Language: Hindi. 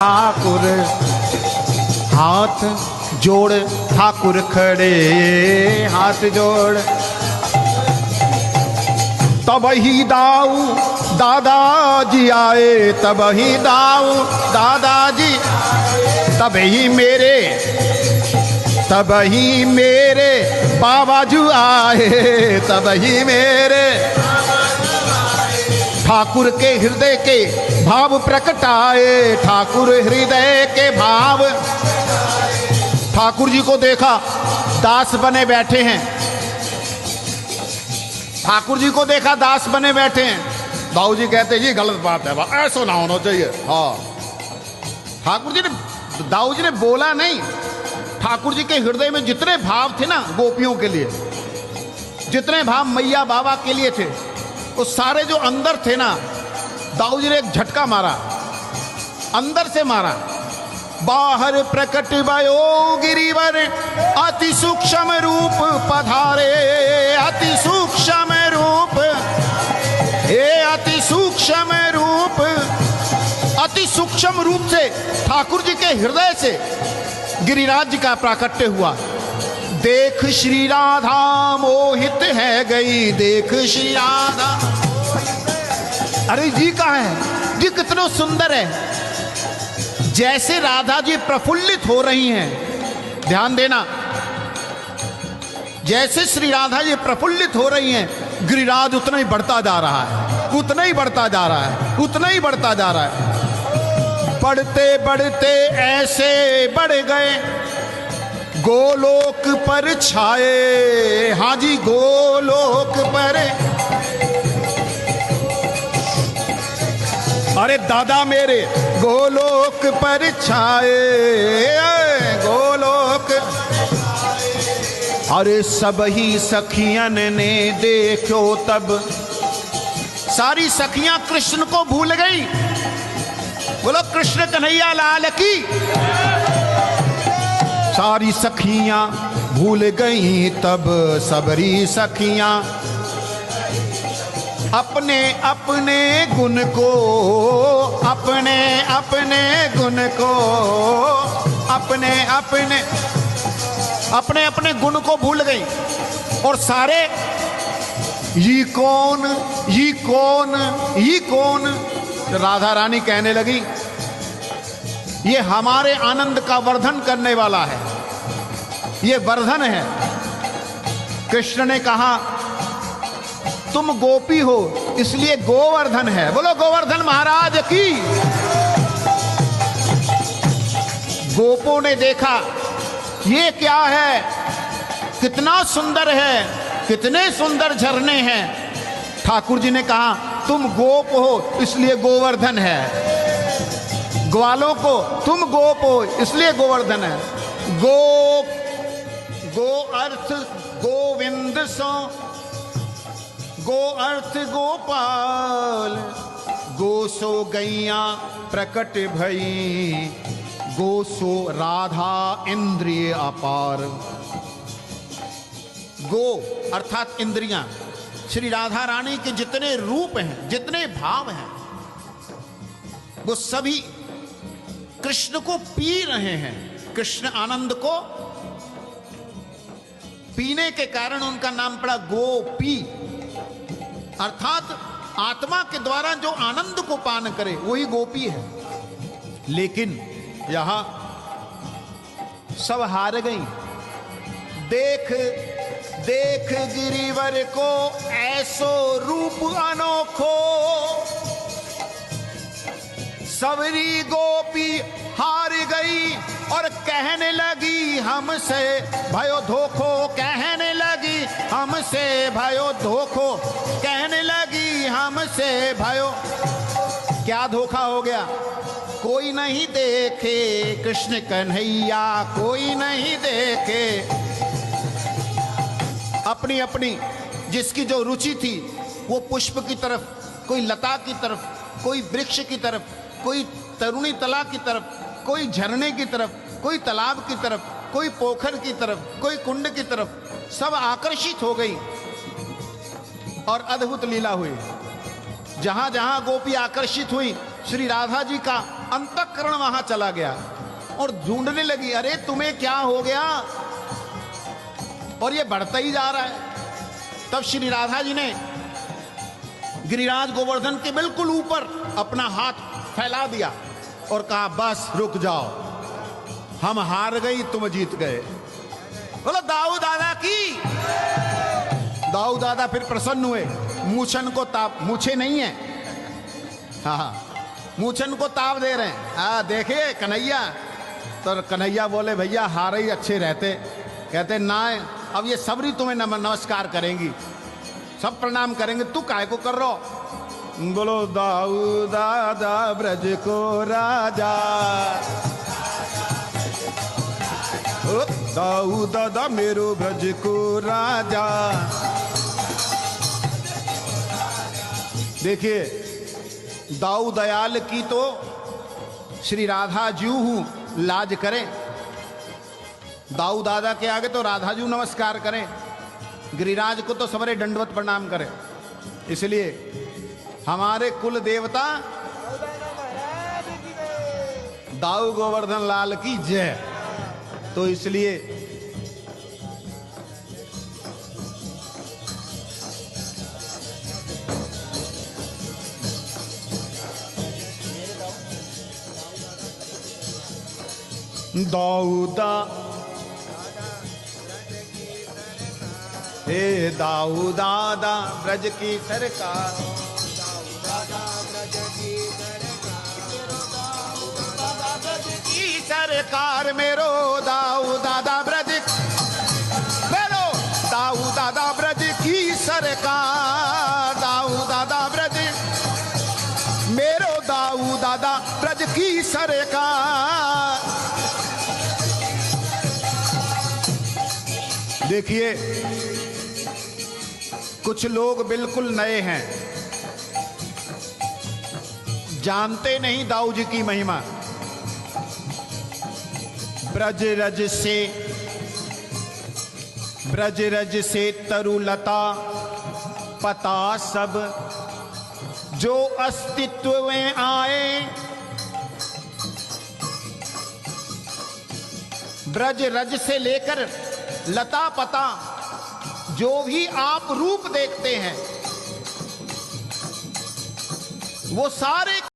ठाकुर हाथ जोड़ ठाकुर खड़े हाथ जोड़। तब ही दाऊ दादाजी आए, तब ही दाऊ दादाजी, तब ही मेरे बाबाजू आए, तब ही मेरे ठाकुर के हृदय के भाव प्रकटाए, ठाकुर हृदय के भाव। ठाकुर जी को देखा दास बने बैठे हैं, ठाकुर जी को देखा दास बने बैठे हैं। दाऊ जी कहते जी गलत बात है, ऐसा ना होना चाहिए। हाँ, ठाकुर जी ने, दाऊ जी ने बोला नहीं, ठाकुर जी के हृदय में जितने भाव थे ना गोपियों के लिए, जितने भाव मैया बाबा के लिए थे, वो सारे जो अंदर थे ना, दाऊ जी ने एक झटका मारा, अंदर से मारा। बाहर प्रकट भयो गिरिवर अति सूक्ष्म रूप पधारे, अति सूक्ष्म रूप, हे अति सूक्ष्म रूप। अति सूक्ष्म रूप से ठाकुर जी के हृदय से गिरिराज जी का प्राकट्य हुआ। देख श्री राधा मोहित है गई, देख श्री राधा। अरे जी कहाँ है जी, कितने सुंदर है। जैसे राधा जी प्रफुल्लित हो रही हैं, ध्यान देना, जैसे श्री राधा जी प्रफुल्लित हो रही हैं, गिरिराज उतना ही बढ़ता जा रहा है, उतना ही बढ़ता जा रहा है, उतना ही बढ़ता जा रहा है। बढ़ते बढ़ते ऐसे बढ़ गए गोलोक पर छाए। हाँ जी, गोलोक पर। अरे दादा मेरे गोलोक पर छाए, गोलोक। अरे सब ही सखियन ने देखो तब, सारी सखियां कृष्ण को भूल गई। बोलो कृष्ण कन्हैया लाल की। सारी सखियां भूल गई तब सबरी सखियां अपने अपने गुण को, अपने अपने गुण को, अपने अपने अपने अपने गुण को भूल गई। और सारे ये कौन, ये कौन, ये कौन। राधा रानी कहने लगी ये हमारे आनंद का वर्धन करने वाला है, ये वर्धन है। कृष्ण ने कहा तुम गोपी हो इसलिए गोवर्धन है। बोलो गोवर्धन महाराज की। गोपों ने देखा ये क्या है, कितना सुंदर है, कितने सुंदर झरने हैं। ठाकुर जी ने कहा तुम गोप हो इसलिए गोवर्धन है। ग्वालों को तुम गोप हो इसलिए गोवर्धन है। गो, गो अर्थ गोविंद सो, गो अर्थ गोपाल, गो सो गैया प्रकट भई, गो सो राधा इंद्रिय अपार। गो अर्थात इंद्रियां। श्री राधा रानी के जितने रूप हैं, जितने भाव हैं, वो सभी कृष्ण को पी रहे हैं। कृष्ण आनंद को पीने के कारण उनका नाम पड़ा गोपी। अर्थात आत्मा के द्वारा जो आनंद को पान करे वही गोपी है। लेकिन यहां सब हार गई। देख देख गिरिवर को ऐसो रूप अनोखो, सबरी गोपी हार गई और कहने लगी हमसे भयो धोखो, कहने लगी हमसे भयो धोखो, कहने लगी हमसे भयो। क्या धोखा हो गया? कोई नहीं देखे कृष्ण कन्हैया, कोई नहीं देखे। अपनी अपनी जिसकी जो रुचि थी वो पुष्प की तरफ, कोई लता की तरफ, कोई वृक्ष की तरफ, कोई तरुणी तला की तरफ, कोई झरने की तरफ, कोई तालाब की तरफ, कोई पोखर की तरफ, कोई कुंड की तरफ, सब आकर्षित हो गई और अद्भुत लीला हुई। जहां जहां गोपी आकर्षित हुई, श्री राधा जी का अंतःकरण वहां चला गया और ढूंढने लगी, अरे तुम्हें क्या हो गया, और ये बढ़ता ही जा रहा है। तब श्री राधा जी ने गिरिराज गोवर्धन के बिल्कुल ऊपर अपना हाथ फैला दिया और कहा, बस रुक जाओ, हम हार गई, तुम जीत गए। बोलो दाऊ दादा की। दाऊ दादा फिर प्रसन्न हुए, मूछन को ताप, मूछे नहीं है, हाँ मूछन को ताप दे रहे हैं, हाँ देखे कन्हैया। तो कन्हैया बोले, भैया हारे ही अच्छे रहते। कहते ना, अब ये सबरी तुम्हें नमस्कार करेंगी, सब प्रणाम करेंगे, तू काहे को कर रहो। बोलो दाऊ दादा ब्रज को राजा, दाऊ दादा मेरो ब्रज को राजा। देखिए दाऊ दयाल की तो श्री राधा जी हूं लाज करें, दाऊ दादा के आगे तो राधा जी नमस्कार करें, गिरिराज को तो सबरे दंडवत प्रणाम करें। इसलिए हमारे कुल देवता दाऊ गोवर्धन लाल की जय। तो इसलिए दाऊदा हे दाऊ दादा ब्रज की सरकार, की सरकार मेरो दाऊ दादा ब्रज, मेरो दाऊ दादा ब्रज की सरकार, दाऊ दादा ब्रज, मेरो दाऊ दादा ब्रज की सरकार। देखिए कुछ लोग बिल्कुल नए हैं, जानते नहीं दाऊ जी की महिमा। ब्रज रज से तरुलता पता सब, जो अस्तित्व में आए, ब्रज रज से लेकर लता पता, जो भी आप रूप देखते हैं वो सारे